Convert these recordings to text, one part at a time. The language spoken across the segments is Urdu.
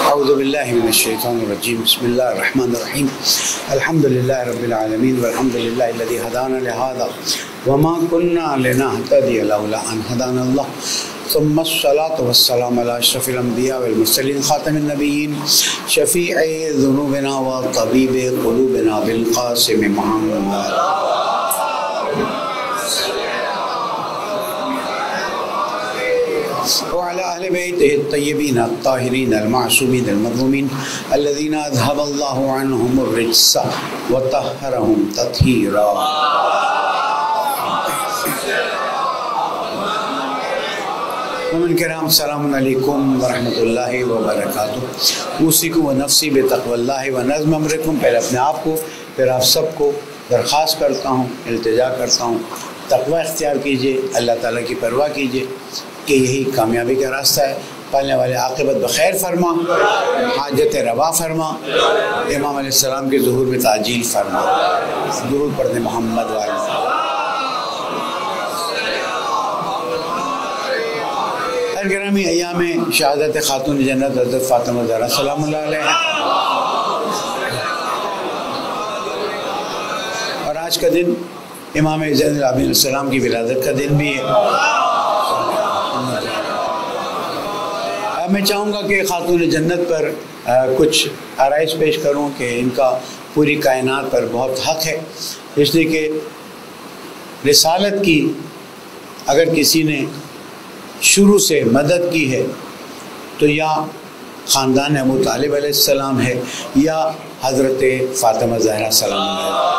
أعوذ بالله من الشيطان الرجيم بسم الله الرحمن الرحيم الحمد لله رب العالمين والحمد لله الذي هدانا لهذا وما كنا لنهتدي لولا أن هدانا الله ثم الصلاة والسلام على أشرف الأنبياء والمرسلين خاتم النبيين شفيع ذنوبنا وطبيب قلوبنا بالقاسم محمد وعلى أهل بيته الطيبين الطاهرين المعصومين المظلومين الذين أذهب الله عنهم الرجس وطهرهم تطهيرا. ومن کرام السلام علیکم ورحمۃ اللہ وبرکاتہ. اوصیکم و نفسی بتقوی اللہ و نظم امرکم. پہلے اپنے آپ کو پھر آپ سب کو درخواست کرتا ہوں، التجا کرتا ہوں، تقوی اختیار کیجئے، اللہ تعالیٰ کی پرواہ کیجئے کہ یہی کامیابی کا راستہ ہے. پالنے والے عاقبت بخیر فرما، حاجت روا فرما، امام علیہ السلام کے ظہور میں تعجیل فرما. درود پڑھنے محمد والے. گرامی ایام شہادت خاتون جنت حضرت فاطمہ زہرا سلام اللہ علیہ، اور آج کا دن امام زین العابدین علیہ السلام کی ولادت کا دن بھی ہے. اب میں چاہوں گا کہ خاتون جنت پر کچھ آرائش پیش کروں کہ ان کا پوری کائنات پر بہت حق ہے، اس لیے کہ رسالت کی اگر کسی نے شروع سے مدد کی ہے تو یا خاندان ابو طالب علیہ السلام ہے یا حضرت فاطمہ زہرا سلام اللہ.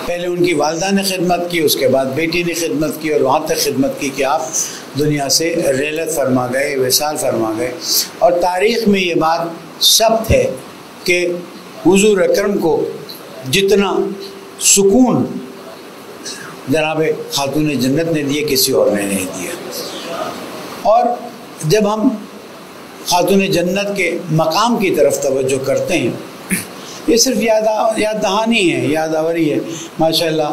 پہلے ان کی والدہ نے خدمت کی، اس کے بعد بیٹی نے خدمت کی، اور وہاں تک خدمت کی کہ آپ دنیا سے رحلت فرما گئے، وصال فرما گئے. اور تاریخ میں یہ بات ثبت ہے کہ حضور اکرم کو جتنا سکون جناب خاتون جنت نے دیے کسی اور نے نہیں دیا. اور جب ہم خاتون جنت کے مقام کی طرف توجہ کرتے ہیں، یہ صرف یاد دہانی ہے، یاد آوری ہے. ماشاءاللہ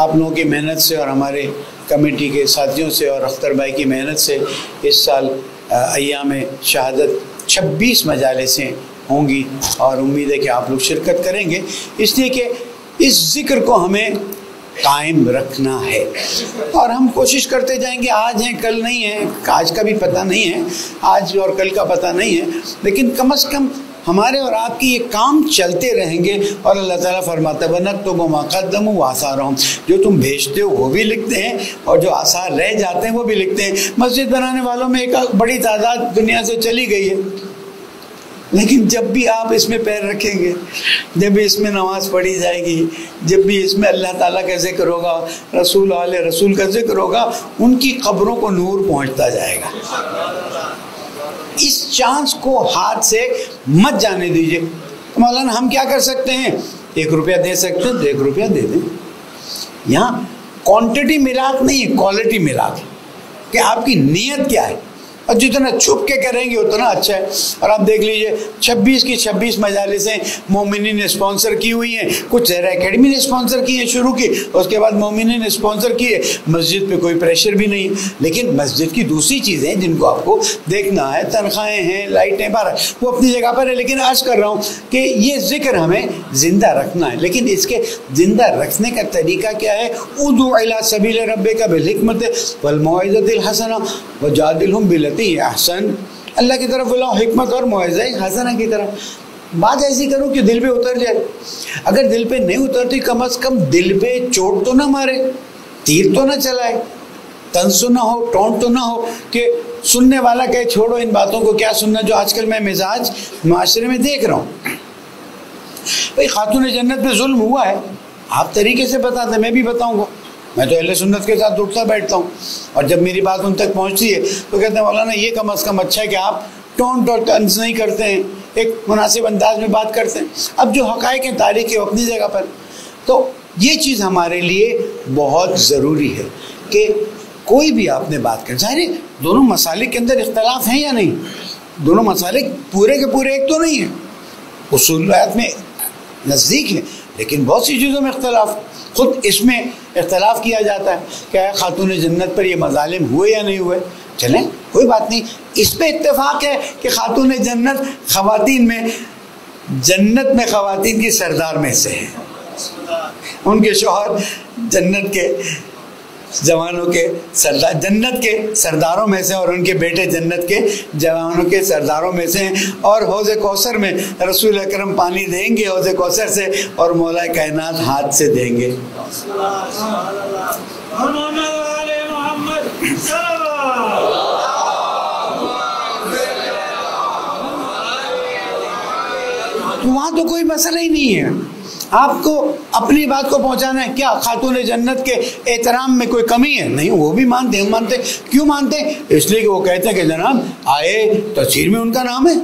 آپ لوگوں کی محنت سے اور ہمارے کمیٹی کے ساتھیوں سے اور اختر بھائی کی محنت سے اس سال ایام شہادت 26 مجالسیں ہوں گی، اور امید ہے کہ آپ لوگ شرکت کریں گے، اس لیے کہ اس ذکر کو ہمیں قائم رکھنا ہے. اور ہم کوشش کرتے جائیں گے، آج ہیں کل نہیں ہیں، آج کا بھی پتہ نہیں ہے، آج اور کل کا پتہ نہیں ہے، لیکن کم از کم ہمارے اور آپ کی یہ کام چلتے رہیں گے. اور اللہ تعالیٰ فرماتا ہے وَنَكْتُبُ مَا قَدَّمُوا وَآثَارَهُمْ، جو تم بھیجتے ہو وہ بھی لکھتے ہیں اور جو آثار رہ جاتے ہیں وہ بھی لکھتے ہیں. مسجد بنانے والوں میں ایک بڑی تعداد دنیا سے چلی گئی ہے، لیکن جب بھی آپ اس میں پیر رکھیں گے، جب بھی اس میں نماز پڑھی جائے گی، جب بھی اس میں اللہ تعالیٰ کا ذکر ہوگا، رسول آل رسول کا ذکر ہوگا، ان کی قبروں کو نور پہنچتا جائے گا. اس چانس کو ہاتھ سے مت جانے دیجئے. مولانا ہم کیا کر سکتے ہیں؟ 1 روپیہ دے سکتے ہیں تو 1 روپیہ دے دیں. یہاں کوانٹٹی میراث نہیں ہے، کوالٹی میراث ہے کہ آپ کی نیت کیا ہے، اور جتنا چھپ کے کریں گے اتنا اچھا ہے. اور آپ دیکھ لیجئے 26 کی 26 مجالسیں مومنین نے اسپانسر کی ہوئی ہیں. کچھ زہرا اکیڈمی نے اسپانسر کی ہیں شروع کی، اس کے بعد مومنین نے اسپانسر کی ہے. مسجد پہ کوئی پریشر بھی نہیں ہے، لیکن مسجد کی دوسری چیزیں جن کو آپ کو دیکھنا ہے، تنخواہیں ہیں، لائٹیں بارہ، وہ اپنی جگہ پر ہے. لیکن عرض کر رہا ہوں کہ یہ ذکر ہمیں زندہ رکھنا ہے. لیکن اس کے زندہ رکھنے کا طریقہ کیا ہے؟ ادعو الی سبیل ربک بالحکمت والموعظۃ الحسنہ وجادلہم باللتی احسن. اللہ کی طرف بلاؤ حکمت اور موعظہ حسنہ کی طرف. بات ایسی کرو کہ دل پہ اتر جائے. اگر دل پہ نہیں اترتی کم از کم دل پہ چوٹ تو نہ مارے، تیر تو نہ چلائے، تنس نہ ہو، ٹونٹ تو نہ ہو کہ سننے والا کہے چھوڑو ان باتوں کو، کیا سننا، جو آج کل میں مزاج معاشرے میں دیکھ رہا ہوں. بھئی خاتون جنت پہ ظلم ہوا ہے، آپ طریقے سے بتاتے، میں بھی بتاؤں گا. میں تو اہل سنت کے ساتھ اٹھتا بیٹھتا ہوں، اور جب میری بات ان تک پہنچتی ہے تو کہتے ہیں مولانا یہ کم از کم اچھا ہے کہ آپ ٹونٹ اور طنز نہیں کرتے ہیں، ایک مناسب انداز میں بات کرتے ہیں. اب جو حقائق ہیں تاریخ اپنی جگہ پر، تو یہ چیز ہمارے لیے بہت ضروری ہے کہ کوئی بھی آپ نے بات کریں. ظاہر ہے دونوں مسالک کے اندر اختلاف ہیں یا نہیں، دونوں مسالک پورے کے پورے ایک تو نہیں ہیں، اصولیات میں نزدیک ہیں، لیکن بہت سی چیزوں میں اختلاف، خود اس میں اختلاف کیا جاتا ہے کہ خاتون جنت پر یہ مظالم ہوئے یا نہیں ہوئے. چلیں کوئی بات نہیں، اس پہ اتفاق ہے کہ خاتون جنت خواتین میں، جنت میں خواتین کی سردار میں سے ہیں. ان کے شوہر جنت کے جوانوں کے سردار، جنت کے سرداروں میں سے، اور ان کے بیٹے جنت کے جوانوں کے سرداروں میں سے ہیں. اور حوض کوثر میں رسول اکرم پانی دیں گے حوض کوثر سے، اور مولا کائنات ہاتھ سے دیں گے. وہاں تو کوئی مسئلہ ہی نہیں ہے. آپ کو اپنی بات کو پہنچانا ہے. کیا خاتون جنت کے احترام میں کوئی کمی ہے؟ نہیں، وہ بھی مانتے ہیں. مانتے کیوں مانتے ہیں؟ اس لیے کہ وہ کہتے ہیں کہ جناب آئے تفسیر میں ان کا نام ہے،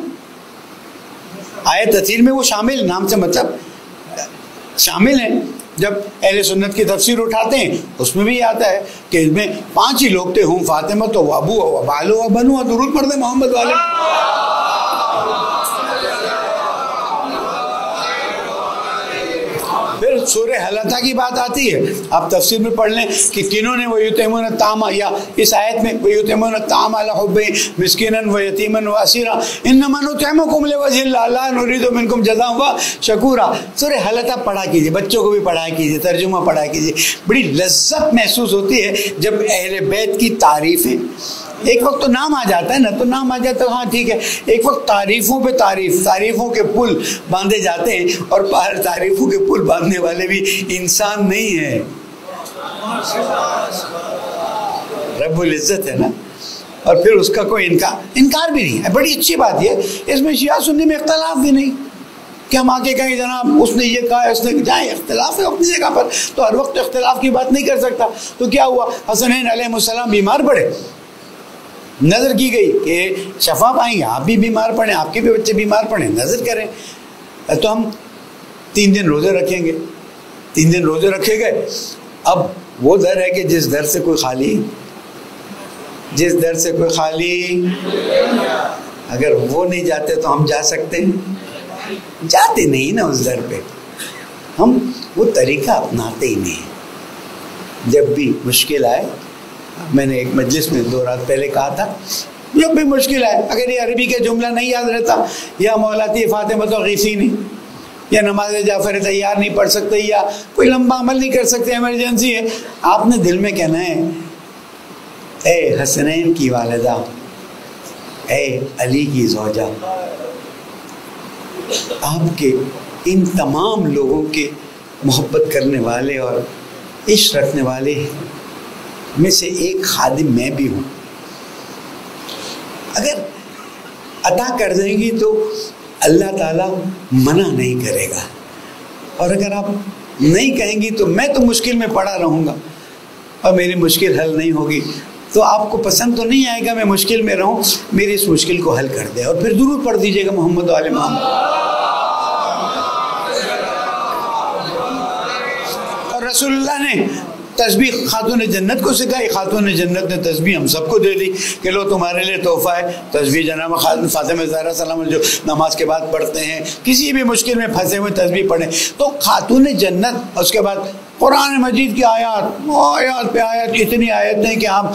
آئے تفسیر میں وہ شامل، نام سے مطلب شامل ہیں. جب اہل سنت کی تفسیر اٹھاتے ہیں اس میں بھی آتا ہے کہ اس میں 5 ہی لوگ تھے، ہوں فاطمہ تو ابو و بالو و بنو، درود پڑھ دیں محمد والے. پھر سورہ حلقہ کی بات آتی ہے، آپ تفسیر میں پڑھ لیں کہ کنہوں نے وَيُطْعِمُونَ الطَّعَامَ، یا اس آیت میں وَيُطْعِمُونَ الطَّعَامَ عَلَىٰ حُبِّهِ مِسْكِینًا وَیَتِیمًا وَأَسِیرًا إِنَّمَا نُطْعِمُکُمْ لِوَجْهِ اللَّهِ لَا نُرِیدُ مِنکُم جَزَاءً وَشَکُورًا. سورہ حلقہ پڑھا کیجئے، بچوں کو بھی پڑھا کیجئے، ترجمہ پڑھا کیجئے. بڑی لذت محسوس ہوتی ہے جب اہل بیت کی تعریفیں، ایک وقت تو نام آ جاتا ہے نا، تو نام آ جاتا ہے، ہاں ٹھیک ہے. ایک وقت تعریفوں پہ تعریف، تعریفوں کے پل باندھے جاتے ہیں، اور تعریفوں کے پل باندھنے والے بھی انسان نہیں ہیں، رب العزت ہے نا. اور پھر اس کا کوئی انکار بھی نہیں ہے. بڑی اچھی بات یہ، اس میں شیعہ سنی میں اختلاف بھی نہیں کہ ہم آگے کہیں جناب اس نے یہ کہا، اس نے جائیں، اختلاف ہے اپنی جگہ پر، تو ہر وقت اختلاف کی بات نہیں کر سکتا. تو کیا ہوا، حسنین علیہ السلام بیمار پڑے، نظر کی گئی کہ شفا پائیں گے، آپ بھی بیمار پڑیں، آپ کے بھی بچے بیمار پڑیں، نظر کریں تو ہم 3 دن روزے رکھیں گے. 3 دن روزے رکھے گئے. اب وہ در ہے کہ جس در سے کوئی خالی، جس در سے کوئی خالی، اگر وہ نہیں جاتے تو ہم جا سکتے ہیں؟ جاتے نہیں نا اس در پہ. ہم وہ طریقہ اپناتے ہی نہیں. جب بھی مشکل آئے، میں نے ایک مجلس میں 2 رات پہلے کہا تھا، جب بھی مشکل آئے، اگر یہ عربی کا جملہ نہیں یاد رہتا، یا مولاتی فاطمہ تو غیثی نہیں، یا نماز جعفر تیار نہیں پڑھ سکتے، یا کوئی لمبا عمل نہیں کر سکتے، ایمرجنسی ہے، آپ نے دل میں کہنا ہے اے حسنین کی والدہ، اے علی کی زوجہ، آپ کے ان تمام لوگوں کے محبت کرنے والے اور عشق رکھنے والے میں سے ایک خادم میں بھی ہوں. اگر عطا کر دیں گی تو اللہ تعالیٰ منع نہیں کرے گا، اور اگر آپ نہیں کہیں گی تو میں تو مشکل میں پڑا رہوں گا اور میری مشکل حل نہیں ہوگی. تو آپ کو پسند تو نہیں آئے گا میں مشکل میں رہوں، میری اس مشکل کو حل کر دے. اور پھر درود پڑھ دیجیے گا محمد وعلی محمد. اور رسول اللہ نے تسبیح خاتون جنت کو سکھائی. خاتون جنت نے تسبیح ہم سب کو دے دی کہ لو تمہارے لیے تحفہ ہے. تسبیح جناب فاطمہ زہرا سلام جو نماز کے بعد پڑھتے ہیں، کسی بھی مشکل میں پھنسے ہوئے تسبیح پڑھیں. تو خاتون جنت، اس کے بعد قرآن مجید کی آیات، آیات پہ آیات، اتنی آیتیں کہ آپ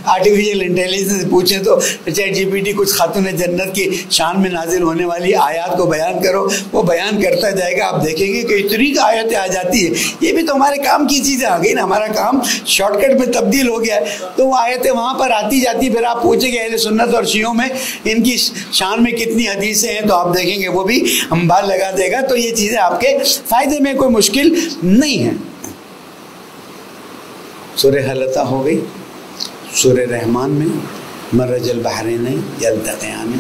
آرٹیفیشل انٹیلیجنس پوچھیں تو چیٹ جی پی ٹی کچھ خاتون جنت کی شان میں نازل ہونے والی آیات کو بیان کرو، وہ بیان کرتا جائے گا. آپ دیکھیں گے کہ اتنی آیتیں آ جاتی ہے. یہ بھی تو ہمارے کام کی چیزیں آ گئی نا، ہمارا کام شارٹ کٹ میں تبدیل ہو گیا ہے. تو وہ آیتیں وہاں پر آتی جاتی. پھر آپ پوچھیں گے اہل سنت اور شیعوں میں ان کی شان میں کتنی حدیثیں ہیں، تو آپ دیکھیں گے وہ بھی ہمبال لگا دے گا. تو یہ چیزیں آپ کے فائدے میں، کوئی مشکل نہیں ہے. سورہ حلقہ ہو گئی. سورہ رحمان میں مرج البحرین یلتقیان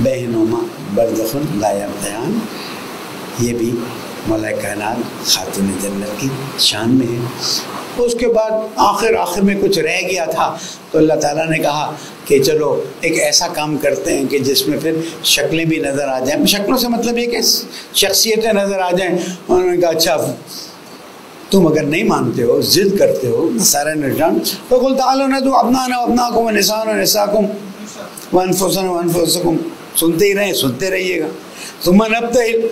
بینہما برزخ لا یبغیان، یہ بھی مولا کائنات خاتون جنت کی شان میں ہے. اس کے بعد آخر میں کچھ رہ گیا تھا تو اللہ تعالیٰ نے کہا کہ چلو ایک ایسا کام کرتے ہیں کہ جس میں پھر شکلیں بھی نظر آ جائیں. شکلوں سے مطلب یہ کہ شخصیتیں نظر آ جائیں. انہوں نے کہا اچھا تم اگر نہیں مانتے ہو، ضد کرتے ہو، سارے نجان تو قل تعالوا ندعو ابناءنا وابناءکم ونساءنا ونساءکم وانفسنا وانفسکم، سنتے ہی رہیں، سنتے رہیے گا. ثم نبتہل،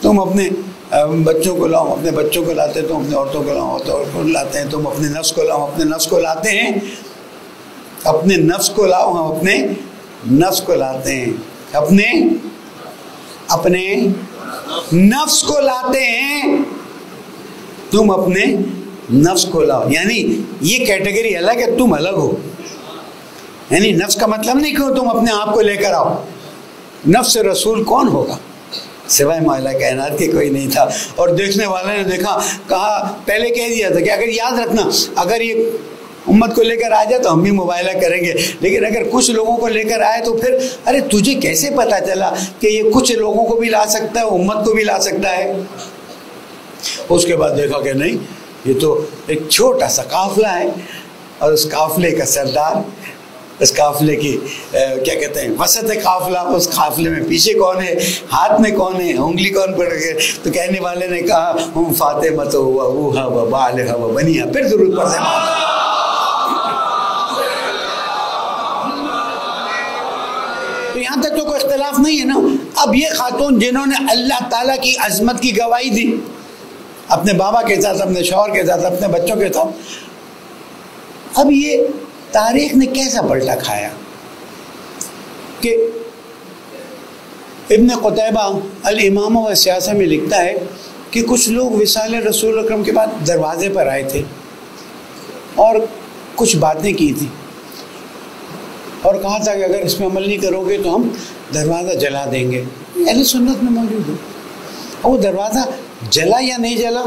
تم اپنے بچوں کو لاؤ، اپنے بچوں کو لاتے ہیں، تم اپنے عورتوں کو لاؤ، عورتوں کو لاتے ہیں، تم اپنے نفس کو لاؤ، اپنے نفس کو لاتے ہیں، اپنے نفس کو لاؤ، ہم اپنے نفس کو لاتے ہیں، اپنے نفس کو لاتے ہیں، تم اپنے نفس کو لاؤ. یعنی یہ کیٹیگری الگ ہے، تم الگ ہو. یعنی نفس کا مطلب نہیں کہ تم اپنے آپ کو لے کر آؤ. نفس رسول کون ہوگا سوائے مولا کائنات کے؟ کوئی نہیں تھا. اور دیکھنے والے نے دیکھا، کہا، پہلے کہہ دیا تھا کہ اگر یاد رکھنا، اگر یہ امت کو لے کر آ جائے تو ہم بھی مباہلہ کریں گے، لیکن اگر کچھ لوگوں کو لے کر آئے تو پھر ارے تجھے کیسے پتا چلا کہ یہ کچھ لوگوں کو بھی لا سکتا ہے، امت کو بھی لا سکتا ہے؟ اس کے بعد دیکھا کہ نہیں، یہ تو ایک چھوٹا سا قافلہ ہے، اور اس قافلے کا سردار، اس قافلے کی کیا کہتے ہیں وسط قافلہ، اس قافلے میں پیچھے کون ہے، ہاتھ میں کون ہے، انگلی کون پڑ گئے؟ تو کہنے والے نے کہا ہم فاطمہ تو ہوا اوہا و بالہا و بنیہا. پھر درود پڑھتے ہیں. تو یہاں تک تو کوئی اختلاف نہیں ہے نا. اب یہ خاتون جنہوں نے اللہ تعالیٰ کی عظمت کی گواہی دی اپنے بابا کے ساتھ، اپنے شوہر کے ساتھ، اپنے بچوں کے ساتھ، اب یہ تاریخ نے کیسا پلٹا کھایا کہ ابن قتیبہ الامام و سیاسہ میں لکھتا ہے کہ کچھ لوگ وصال رسول اکرم کے بعد دروازے پر آئے تھے اور کچھ باتیں کی تھی، اور کہا تھا کہ اگر اس میں عمل نہیں کرو گے تو ہم دروازہ جلا دیں گے. اہل سنت میں موجود ہے. اور وہ دروازہ جلا یا نہیں جلا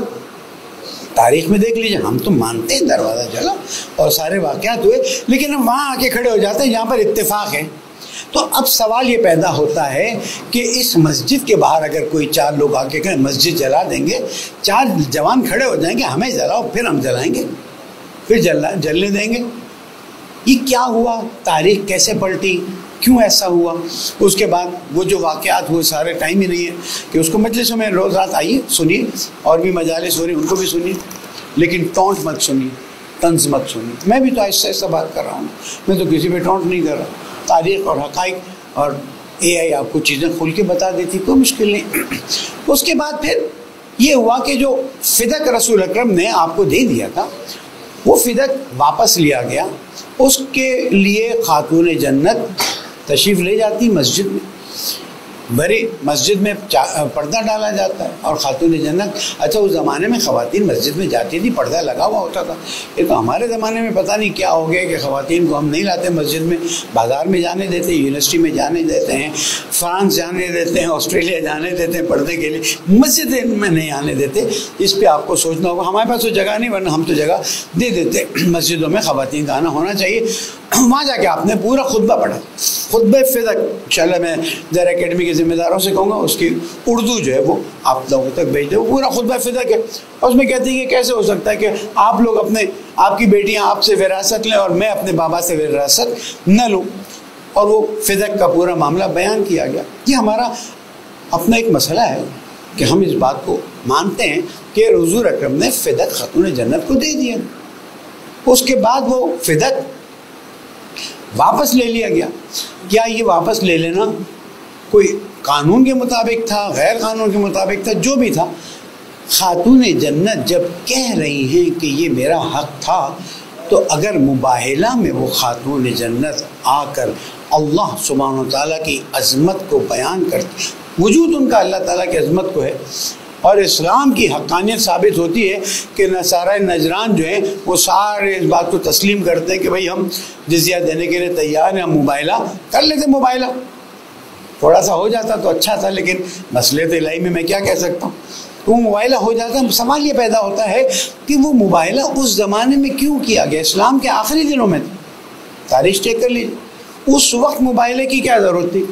تاریخ میں دیکھ لیجیے. ہم تو مانتے ہیں دروازہ جلا اور سارے واقعات ہوئے، لیکن ہم وہاں آ کے کھڑے ہو جاتے ہیں جہاں پر اتفاق ہے. تو اب سوال یہ پیدا ہوتا ہے کہ اس مسجد کے باہر اگر کوئی 4 لوگ آ کے کہیں مسجد جلا دیں گے، 4 جوان کھڑے ہو جائیں گے، ہمیں جلاؤ، پھر ہم جلائیں گے، پھر جلنے دیں گے. یہ کیا ہوا؟ تاریخ کیسے پلٹی؟ کیوں ایسا ہوا؟ اس کے بعد وہ جو واقعات ہوئے، سارے ٹائم ہی نہیں ہے کہ اس کو مجلسوں میں روز رات آئیے سنیے، اور بھی مجالس ہو رہی ان کو بھی سنیے، لیکن ٹونٹ مت سنیے، طنز مت سنیے. میں بھی تو ایسا بات کر رہا ہوں، میں تو کسی پہ ٹونٹ نہیں کر رہا. تاریخ اور حقائق اور اے آئی آپ کو چیزیں کھل کے بتا دیتی، کوئی مشکل نہیں. اس کے بعد پھر یہ ہوا کہ جو فدق رسول اکرم نے آپ کو دے دیا تھا وہ فدق واپس لیا گیا. اس کے لیے خاتون جنت تشریف لے جاتی مسجد میں، بڑی مسجد میں پردہ ڈالا جاتا ہے، اور خاتون جنت، اچھا اس زمانے میں خواتین مسجد میں جاتی تھی، پردہ لگا ہوا ہوتا تھا. یہ تو ہمارے زمانے میں پتہ نہیں کیا ہو گیا کہ خواتین کو ہم نہیں لاتے مسجد میں، بازار میں جانے دیتے ہیں، یونیورسٹی میں جانے دیتے ہیں، فرانس جانے دیتے ہیں، آسٹریلیا جانے دیتے ہیں پردے کے لیے، مسجد میں نہیں آنے دیتے. اس پہ آپ کو سوچنا ہوگا. ہمارے پاس تو جگہ نہیں، ورنہ ہم تو جگہ دے دیتے. مسجدوں میں خواتین کا آنا ہونا چاہیے. وہاں جا کے آپ نے پورا خطبہ پڑھا، خطبہ فدق. انشاءاللہ میں زیر اکیڈمی کے ذمہ داروں سے کہوں گا اس کی اردو جو ہے وہ آپ لوگوں تک بھیج دیں. وہ پورا خطبہ فدق ہے، اور اس میں کہتے ہیں کہ کیسے ہو سکتا ہے کہ آپ لوگ آپ کی بیٹیاں آپ سے وراثت لیں اور میں اپنے بابا سے وراثت نہ لوں. اور وہ فدق کا پورا معاملہ بیان کیا گیا. یہ ہمارا اپنا ایک مسئلہ ہے کہ ہم اس بات کو مانتے ہیں کہ حضور اکرم نے فدق خاتون جنت کو دے دیا. اس کے بعد وہ فدق واپس لے لیا گیا. کیا یہ واپس لے لینا کوئی قانون کے مطابق تھا، غیر قانون کے مطابق تھا؟ جو بھی تھا، خاتون جنت جب کہہ رہی ہیں کہ یہ میرا حق تھا، تو اگر مباہلہ میں وہ خاتون جنت آ کر اللہ سبحانہ و تعالیٰ کی عظمت کو بیان کرتی، وجود ان کا اللہ تعالیٰ کی عظمت کو ہے، اور اسلام کی حقانیت ثابت ہوتی ہے کہ نصارہ نجران جو ہیں وہ سارے اس بات کو تسلیم کرتے ہیں کہ بھئی ہم جزیہ دینے کے لیے تیار ہیں، ہم مباہلہ کر لیتے. مباہلہ تھوڑا سا ہو جاتا تو اچھا تھا، لیکن مسئلے تو الہی میں کیا کہہ سکتا ہوں. وہ مباہلہ ہو جاتا ہے. سوال یہ پیدا ہوتا ہے کہ وہ مباہلہ اس زمانے میں کیوں کیا گیا؟ اسلام کے آخری دنوں میں. تاریخ چیک کر لیجیے، اس وقت مباہلے کی کیا ضرورت تھی؟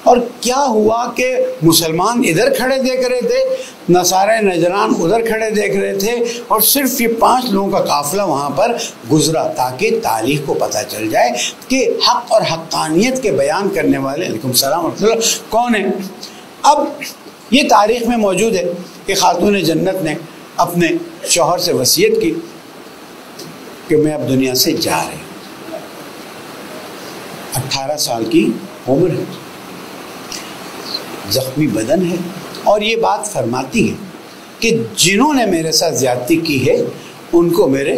اور کیا ہوا کہ مسلمان ادھر کھڑے دیکھ رہے تھے، نصارہ نجران ادھر کھڑے دیکھ رہے تھے، اور صرف یہ 5 لوگوں کا قافلہ وہاں پر گزرا تاکہ تاریخ کو پتہ چل جائے کہ حق اور حقانیت کے بیان کرنے والے علیکم السلام ورحمۃ اللہ کون ہیں. اب یہ تاریخ میں موجود ہے کہ خاتون جنت نے اپنے شوہر سے وصیت کی کہ میں اب دنیا سے جا رہی ہوں. 18 سال کی عمر ہے، زخمی بدن ہے، اور یہ بات فرماتی ہے کہ جنہوں نے میرے ساتھ زیادتی کی ہے ان کو میرے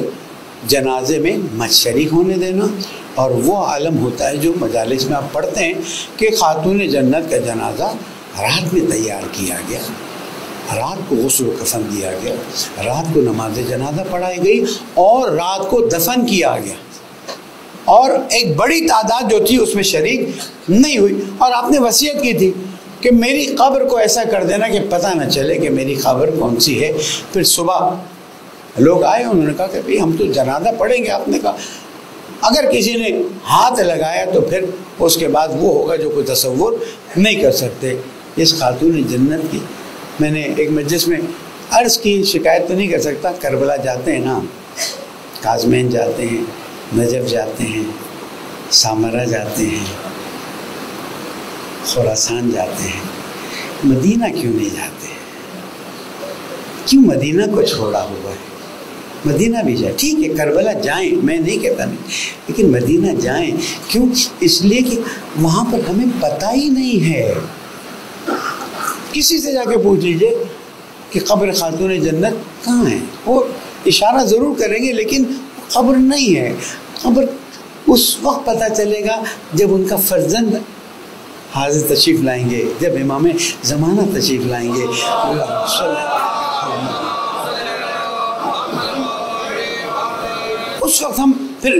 جنازے میں مت شریک ہونے دینا۔ اور وہ عالم ہوتا ہے جو مجالس میں آپ پڑھتے ہیں کہ خاتون جنت کا جنازہ رات میں تیار کیا گیا، رات کو غسل و کفن دیا گیا، رات کو نماز جنازہ پڑھائی گئی اور رات کو دفن کیا گیا، اور ایک بڑی تعداد جو تھی اس میں شریک نہیں ہوئی۔ اور آپ نے وصیت کی تھی کہ میری قبر کو ایسا کر دینا کہ پتہ نہ چلے کہ میری قبر کون سی ہے۔ پھر صبح لوگ آئے، انہوں نے کہا کہ بھئی ہم تو جنازہ پڑھیں گے۔ آپ نے کہا اگر کسی نے ہاتھ لگایا تو پھر اس کے بعد وہ ہوگا جو کوئی تصور نہیں کر سکتے۔ اس خاتون جنت کی میں نے ایک مجلس میں عرض کی، شکایت تو نہیں کر سکتا، کربلا جاتے ہیں نا، کاظمین جاتے ہیں، نجف جاتے ہیں، سامرہ جاتے ہیں، خراسان جاتے ہیں، مدینہ کیوں نہیں جاتے؟ کیوں مدینہ کو چھوڑا ہوا ہے؟ مدینہ بھی جائیں، ٹھیک ہے کربلا جائیں، میں نہیں کہتا نہیں، لیکن مدینہ جائیں۔ کیوں؟ اس لیے کہ وہاں پر ہمیں پتہ ہی نہیں ہے۔ کسی سے جا کے پوچھ لیجئے کہ قبر خاتون جنت کہاں ہے، وہ اشارہ ضرور کریں گے لیکن قبر نہیں ہے۔ قبر اس وقت پتہ چلے گا جب ان کا فرزند حاضر تشریف لائیں گے، جب امام زمانہ تشریف لائیں گے۔ اس وقت ہم پھر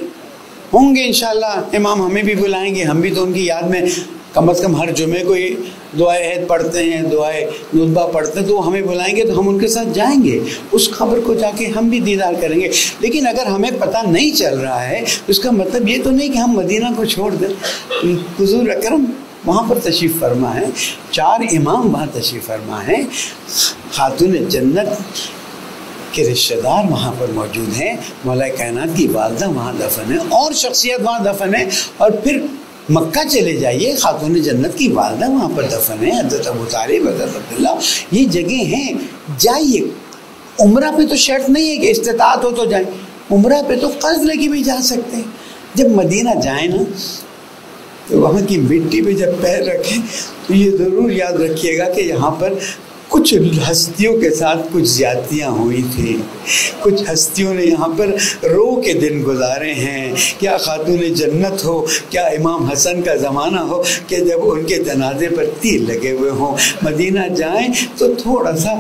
ہوں گے انشاءاللہ، امام ہمیں بھی بلائیں گے، ہم بھی تو ان کی یاد میں کم از کم ہر جمعے کو یہ دعائے عہد پڑھتے ہیں، دعائے ندبہ پڑھتے ہیں، تو وہ ہمیں بلائیں گے تو ہم ان کے ساتھ جائیں گے، اس قبر کو جا کے ہم بھی دیدار کریں گے۔ لیکن اگر ہمیں پتہ نہیں چل رہا ہے اس کا مطلب یہ تو نہیں کہ ہم مدینہ کو چھوڑ دیں۔ حضور اکرم وہاں پر تشریف فرما ہے، 4 امام وہاں تشریف فرما ہیں، خاتون جنت کے رشتہ دار وہاں پر موجود ہیں، مولا کائنات کی والدہ وہاں دفن ہے، اور شخصیت وہاں دفن ہے۔ اور پھر مکہ چلے جائیے، خاتون جنت کی والدہ وہاں پر دفن ہے، حضرت ابو طالب، حضرت عبداللہ، یہ جگہ ہیں، جائیے۔ عمرہ پہ تو شرط نہیں ہے کہ استطاعت ہو تو جائیں، عمرہ پہ تو قرض لے کے بھی جا سکتے ہیں۔ جب مدینہ جائیں نا تو وہاں کی مٹی پہ جب پیر رکھیں تو یہ ضرور یاد رکھیے گا کہ یہاں پر کچھ ہستیوں کے ساتھ کچھ زیادتیاں ہوئی تھیں، کچھ ہستیوں نے یہاں پر رو کے دن گزارے ہیں۔ کیا خاتون جنت ہو، کیا امام حسن کا زمانہ ہو کہ جب ان کے جنازے پر تیر لگے ہوئے ہوں۔ مدینہ جائیں تو تھوڑا سا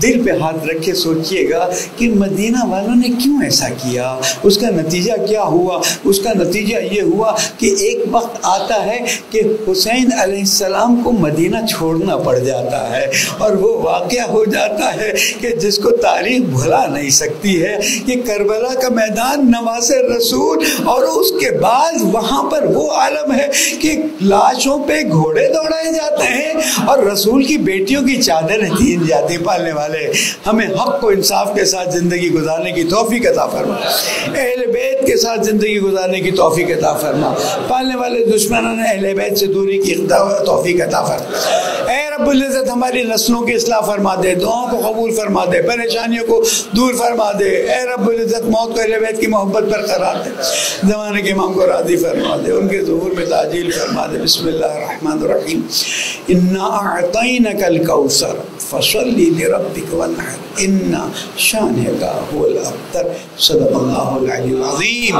دل پہ ہاتھ رکھ کے سوچئے گا کہ مدینہ والوں نے کیوں ایسا کیا، اس کا نتیجہ کیا ہوا۔ اس کا نتیجہ یہ ہوا کہ ایک وقت آتا ہے کہ حسین علیہ السلام کو مدینہ چھوڑنا پڑ جاتا ہے، اور وہ واقعہ ہو جاتا ہے کہ جس کو تاریخ بھلا نہیں سکتی ہے، کہ کربلا کا میدان نواز رسول، اور اس کے بعد وہاں پر وہ عالم ہے کہ لاشوں پہ گھوڑے دوڑائے جاتے ہیں اور رسول کی بیٹیوں کی چادر تین جاتی۔ پالنے والے ہمیں حق و انصاف کے ساتھ زندگی گزارنے کی توفیق عطا فرما، اہل بیت کے ساتھ زندگی گزارنے کی توفیق عطا فرما، پالنے والے دشمنوں نے اہل بیت سے دوری کی توفیق عطا فرما۔ اے رب العزت ہماری نسلوں کی اصلاح فرما دے، دعاؤں کو قبول فرما دے، پریشانیوں کو دور فرما دے۔ اے رب العزت موت کو اہل بیت کی محبت پر قرار دے، زمانے کے امام کو راضی فرما دے، ان کے ظہور میں تعجیل فرما دے۔ بسم اللہ الرحمن الرحیم، انا اعطینک الکوثر فصلی لربک وانحر ان شانک هو الابتر۔ صدق اللہ العلی العظیم۔